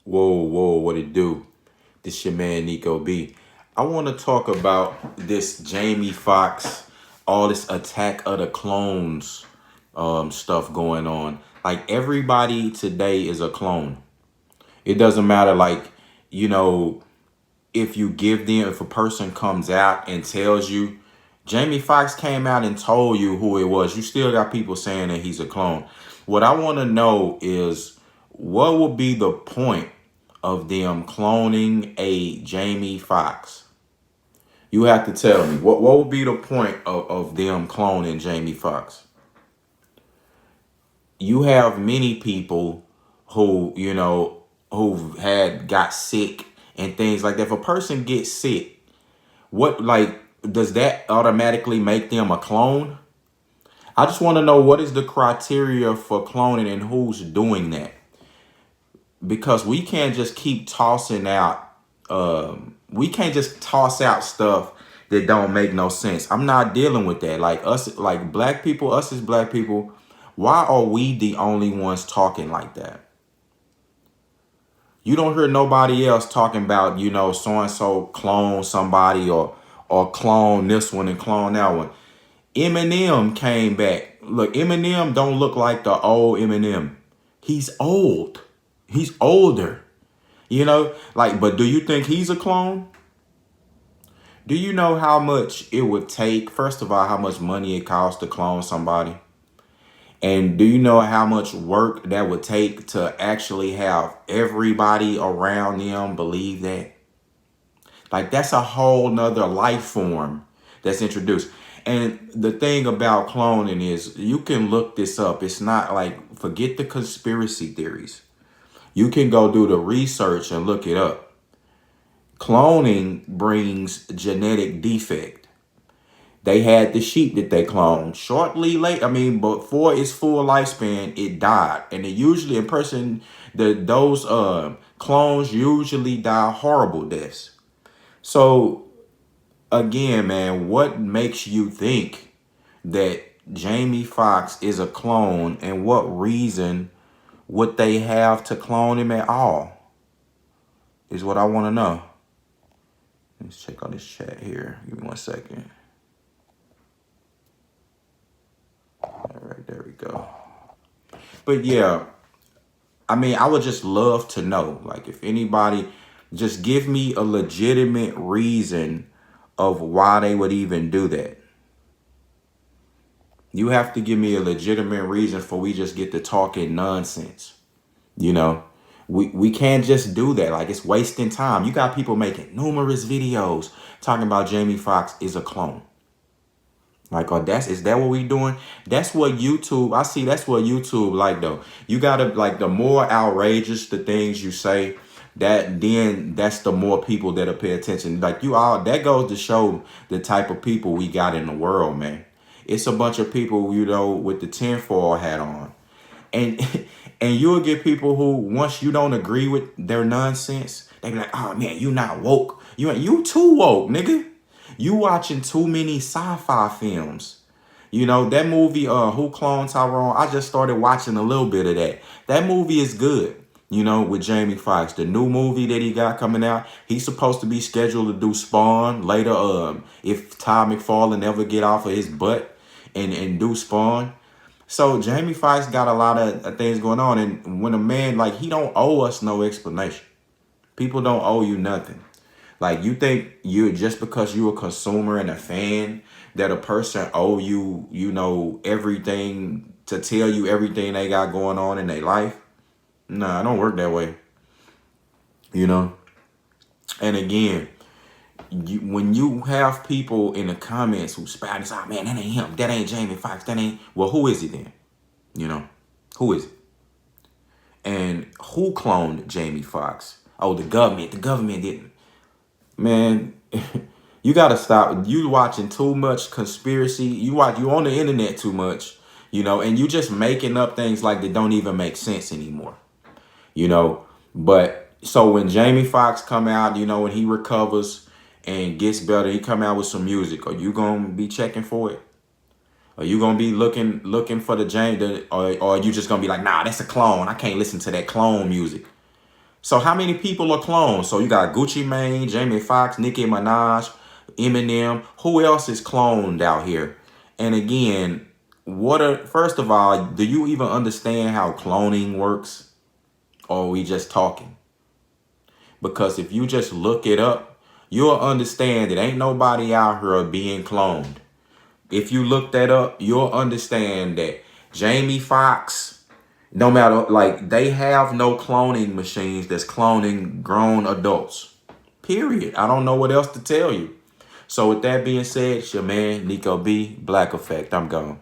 Whoa, what it do? This your man Nico B. I want to talk about this Jamie Foxx, all this Attack of the Clones stuff going on. Like everybody today is a clone. It doesn't matter you know, if you give them if a person comes out and tells you Jamie Foxx came out and told you who it was, you still got people saying that he's a clone. What I want to know is what would be the point of them cloning a Jamie Foxx? You have to tell me what would be the point of them cloning Jamie Foxx? You have many people who, who had got sick and things like that. If a person gets sick, what does that automatically make them a clone? I just want to know what is the criteria for cloning and who's doing that. Because we can't just keep tossing out we can't just toss out stuff that don't make no sense. I'm not dealing with that. Like us, like black people, us as black people, why are we the only ones talking like that? You don't hear nobody else talking about, so and so clone somebody or clone this one and clone that one. Eminem came back. Look, Eminem don't look like the old Eminem. He's old. He's older. But do you think he's a clone? Do you know how much it would take? First of all, how much money it costs to clone somebody? And do you know how much work that would take to actually have everybody around them believe that? Like, that's a whole nother life form that's introduced. And the thing about cloning is you can look this up. It's not like, forget the conspiracy theories. You can go do the research and look it up. Cloning brings genetic defect. They had the sheep that they cloned. Shortly late, before its full lifespan, it died. And it usually, those clones usually die horrible deaths. So again, man, what makes you think that Jamie Foxx is a clone, and what reason would they have to clone him at all? Is what I want to know. Let's check on this chat here. Give me 1 second. All right, there we go. But yeah, I would just love to know, like, if anybody, just give me a legitimate reason of why they would even do that. You have to give me a legitimate reason for we just get to talking nonsense. We can't just do that. Like, it's wasting time. You got people making numerous videos talking about Jamie Foxx is a clone. Like, is that what we doing? That's what YouTube, I see that's what YouTube like though. You gotta, like, the more outrageous the things you say, that's the more people that'll pay attention. Like, that goes to show the type of people we got in the world, man. It's a bunch of people, with the tinfoil hat on. And and you'll get people who, once you don't agree with their nonsense, they be like, oh man, you not woke. You too woke, nigga. You watching too many sci-fi films. That movie, Who Cloned Tyrone? I just started watching a little bit of that. That movie is good, with Jamie Foxx. The new movie that he got coming out, he's supposed to be scheduled to do Spawn later, if Todd McFarlane ever get off of his butt and do Spawn. So Jamie Foxx got a lot of things going on. And when a man, like, he don't owe us no explanation. People don't owe you nothing. Like, you think just because you're a consumer and a fan that a person owe you, everything, to tell you everything they got going on in their life? Nah, it don't work that way. And again, when you have people in the comments who spout and say, oh man, that ain't him, that ain't Jamie Foxx, well, who is he then? Who is it? And who cloned Jamie Foxx? Oh, the government. The government didn't. Man, you gotta stop. You watching too much conspiracy. You on the internet too much, and you just making up things like that don't even make sense anymore. But so when Jamie Foxx come out, when he recovers and gets better, he come out with some music. Are you gonna be checking for it? Are you gonna be looking for the Jamie, or are you just gonna be like, nah, that's a clone. I can't listen to that clone music? So how many people are cloned? So you got Gucci Mane, Jamie Foxx, Nicki Minaj, Eminem. Who else is cloned out here? And again, first of all, do you even understand how cloning works? Or are we just talking? Because if you just look it up, you'll understand that ain't nobody out here being cloned. If you look that up, you'll understand that Jamie Foxx, no matter, like, they have no cloning machines that's cloning grown adults. Period. I don't know what else to tell you. So with that being said, it's your man, Nico B, Black Effect. I'm gone.